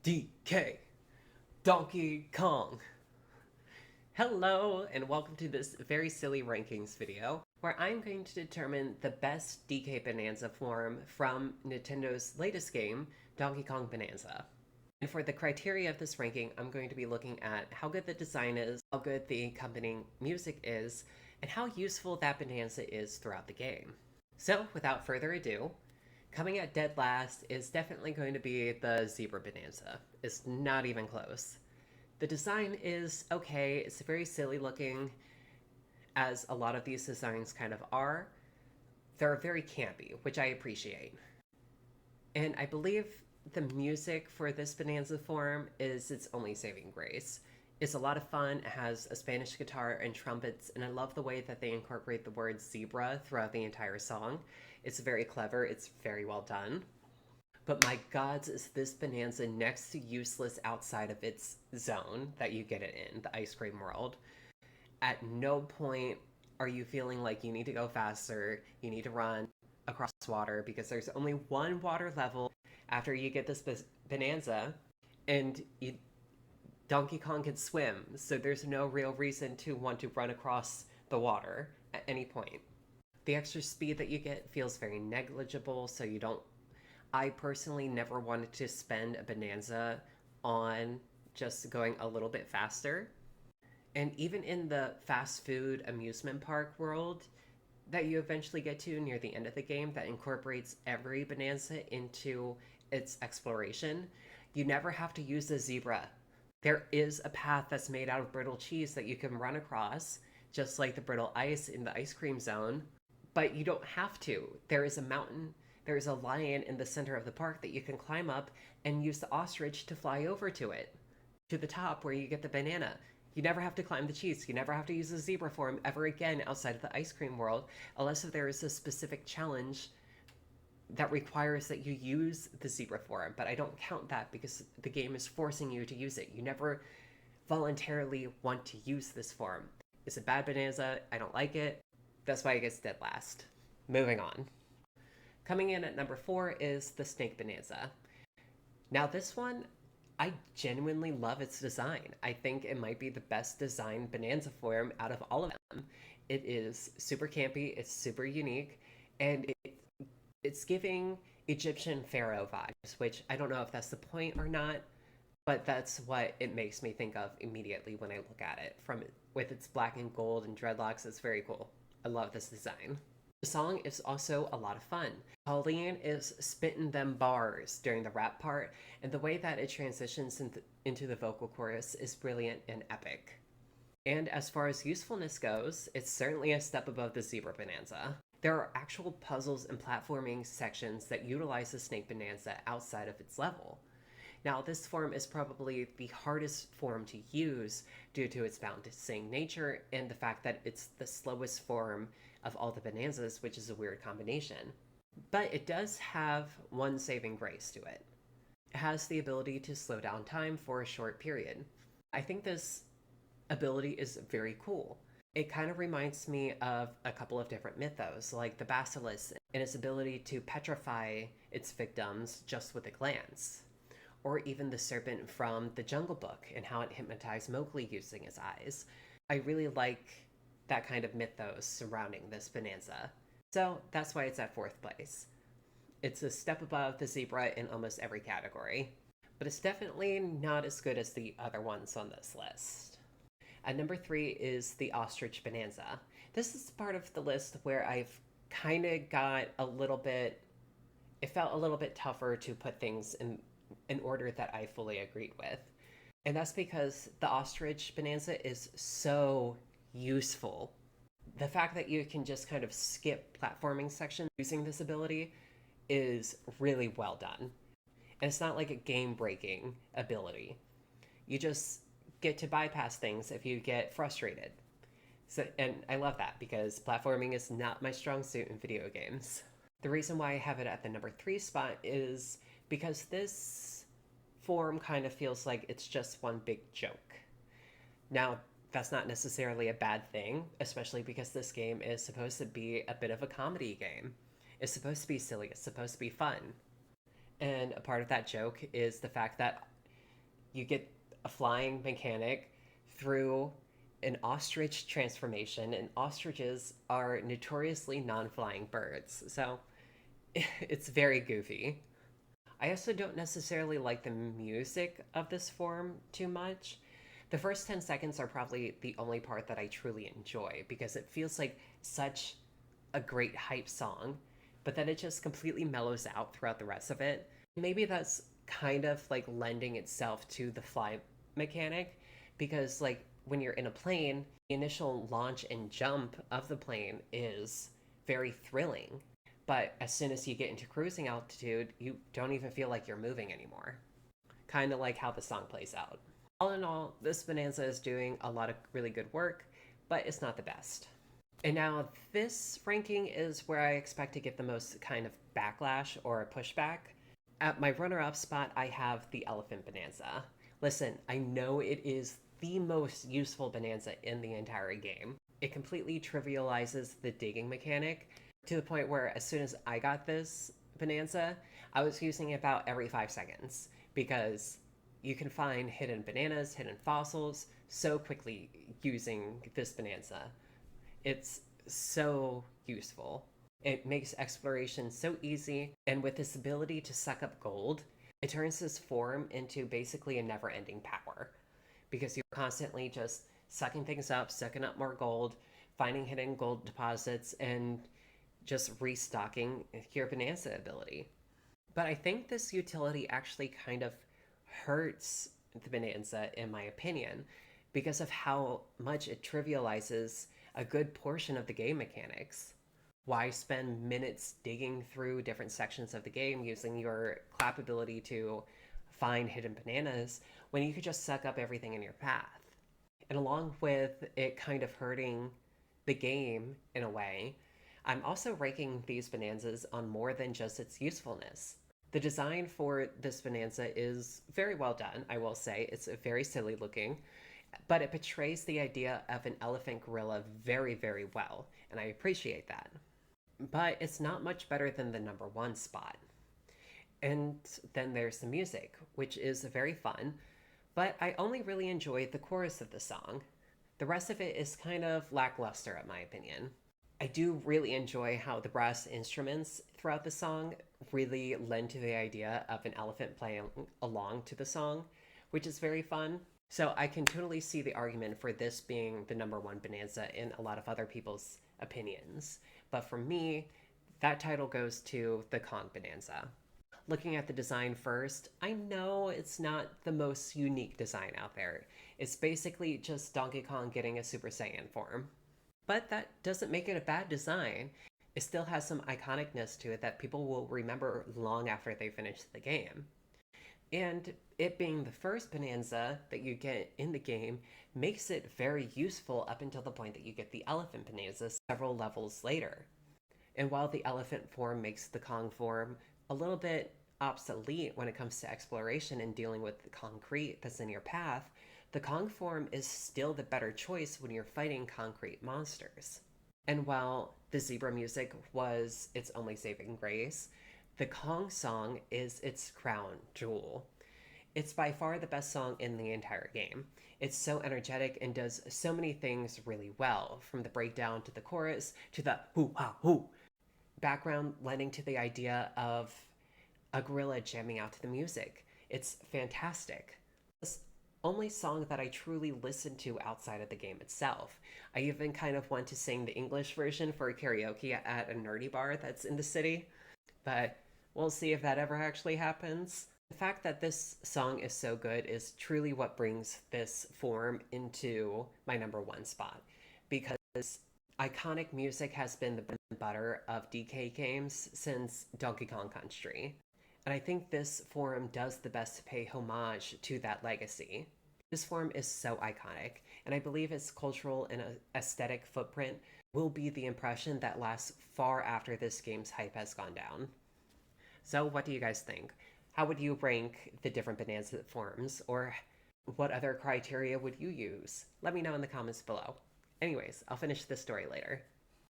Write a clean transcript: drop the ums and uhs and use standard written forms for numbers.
DK, Donkey Kong. Hello, and welcome to this very silly rankings video, where I'm going to determine the best DK Bonanza form from Nintendo's latest game, Donkey Kong Bonanza. And for the criteria of this ranking, I'm going to be looking at how good the design is, how good the accompanying music is, and how useful that Bonanza is throughout the game. So, without further ado, coming at dead last is definitely going to be the Zebra Bonanza. It's not even close. The design is okay, it's very silly looking, as a lot of these designs kind of are. They're very campy, which I appreciate. And I believe the music for this Bonanza form is its only saving grace. It's a lot of fun, it has a Spanish guitar and trumpets, and I love the way that they incorporate the word zebra throughout the entire song. It's very clever, it's very well done. But my gods, is this Bonanza next to useless outside of its zone that you get it in, the ice cream world. At no point are you feeling like you need to go faster, you need to run across water, because there's only one water level after you get this Bonanza, and Donkey Kong can swim, so there's no real reason to want to run across the water at any point. The extra speed that you get feels very negligible, so you don't... I personally never wanted to spend a Bonanza on just going a little bit faster. And even in the fast food amusement park world that you eventually get to near the end of the game that incorporates every Bonanza into its exploration, you never have to use the zebra. There is a path that's made out of brittle cheese that you can run across, just like the brittle ice in the ice cream zone, but you don't have to. There is a mountain, there is a lion in the center of the park that you can climb up and use the ostrich to fly over to it, to the top where you get the banana. You never have to climb the cheese. You never have to use the zebra form ever again outside of the ice cream world, unless if there is a specific challenge that requires that you use the zebra form. But I don't count that because the game is forcing you to use it. You never voluntarily want to use this form. It's a bad Bonanza. I don't like it. That's why it gets dead last. Moving on. Coming in at number 4 is the Snake Bonanza. Now this one, I genuinely love its design. I think it might be the best designed Bonanza form out of all of them. It is super campy, it's super unique, and it's giving Egyptian pharaoh vibes, which I don't know if that's the point or not, but that's what it makes me think of immediately when I look at it. With its black and gold and dreadlocks, it's very cool. I love this design. The song is also a lot of fun. Pauline is spitting them bars during the rap part, and the way that it transitions into the vocal chorus is brilliant and epic. And as far as usefulness goes, it's certainly a step above the Zebra Bonanza. There are actual puzzles and platforming sections that utilize the Snake Bonanza outside of its level. Now, this form is probably the hardest form to use due to its bouncing nature and the fact that it's the slowest form of all the Bonanzas, which is a weird combination. But it does have one saving grace to it. It has the ability to slow down time for a short period. I think this ability is very cool. It kind of reminds me of a couple of different mythos, like the basilisk and its ability to petrify its victims just with a glance. Or even the serpent from the Jungle Book and how it hypnotized Mowgli using his eyes. I really like that kind of mythos surrounding this Bonanza. So that's why it's at 4th place. It's a step above the zebra in almost every category, but it's definitely not as good as the other ones on this list. At number 3 is the Ostrich Bonanza. This is part of the list where I've kind of got a little bit... It felt a little bit tougher to put things in order that I fully agreed with. And that's because the Ostrich Bonanza is so useful. The fact that you can just kind of skip platforming sections using this ability is really well done. And it's not like a game-breaking ability. You just get to bypass things if you get frustrated. And I love that because platforming is not my strong suit in video games. The reason why I have it at the number 3 spot is because this form kind of feels like it's just one big joke. Now, that's not necessarily a bad thing, especially because this game is supposed to be a bit of a comedy game. It's supposed to be silly, it's supposed to be fun. And a part of that joke is the fact that you get a flying mechanic through an ostrich transformation, and ostriches are notoriously non-flying birds, so it's very goofy. I also don't necessarily like the music of this form too much. The first 10 seconds are probably the only part that I truly enjoy because it feels like such a great hype song, but then it just completely mellows out throughout the rest of it. Maybe that's kind of like lending itself to the fly mechanic because, like, when you're in a plane, the initial launch and jump of the plane is very thrilling. But as soon as you get into cruising altitude, you don't even feel like you're moving anymore. Kind of like how the song plays out. All in all, this Bananza is doing a lot of really good work, but it's not the best. And now this ranking is where I expect to get the most kind of backlash or pushback. At my runner-up spot, I have the Elephant Bananza. Listen, I know it is the most useful Bananza in the entire game. It completely trivializes the digging mechanic to the point where as soon as I got this Bananza, I was using it about every 5 seconds because you can find hidden bananas, hidden fossils so quickly using this Bananza. It's so useful. It makes exploration so easy, and with this ability to suck up gold, it turns this form into basically a never ending power because you're constantly just sucking things up, sucking up more gold, finding hidden gold deposits, and just restocking your Bananza ability. But I think this utility actually kind of hurts the Bananza, in my opinion, because of how much it trivializes a good portion of the game mechanics. Why spend minutes digging through different sections of the game using your clap ability to find hidden bananas when you could just suck up everything in your path? And along with it kind of hurting the game in a way, I'm also ranking these Bananzas on more than just its usefulness. The design for this Bananza is very well done, I will say. It's very silly looking, but it portrays the idea of an elephant gorilla very, very well, and I appreciate that. But it's not much better than the number one spot. And then there's the music, which is very fun, but I only really enjoy the chorus of the song. The rest of it is kind of lackluster, in my opinion. I do really enjoy how the brass instruments throughout the song really lend to the idea of an elephant playing along to the song, which is very fun. So I can totally see the argument for this being the number one Bananza in a lot of other people's opinions. But for me, that title goes to the Kong Bananza. Looking at the design first, I know it's not the most unique design out there. It's basically just Donkey Kong getting a Super Saiyan form. But that doesn't make it a bad design. It still has some iconicness to it that people will remember long after they finish the game. And it being the first Bananza that you get in the game makes it very useful up until the point that you get the Elephant Bananza several levels later. And while the elephant form makes the Kong form a little bit obsolete when it comes to exploration and dealing with the concrete that's in your path, the Kong form is still the better choice when you're fighting concrete monsters. And while the zebra music was its only saving grace, the Kong song is its crown jewel. It's by far the best song in the entire game. It's so energetic and does so many things really well, from the breakdown to the chorus to the hoo ha hoo background, lending to the idea of a gorilla jamming out to the music. It's fantastic. This only song that I truly listen to outside of the game itself. I even kind of want to sing the English version for karaoke at a nerdy bar that's in the city, but we'll see if that ever actually happens. The fact that this song is so good is truly what brings this form into my number one spot, because iconic music has been the bread and butter of DK games since Donkey Kong Country. And I think this forum does the best to pay homage to that legacy. This forum is so iconic, and I believe its cultural and aesthetic footprint will be the impression that lasts far after this game's hype has gone down. So what do you guys think? How would you rank the different Bananza forms, or what other criteria would you use? Let me know in the comments below. Anyways, I'll finish this story later.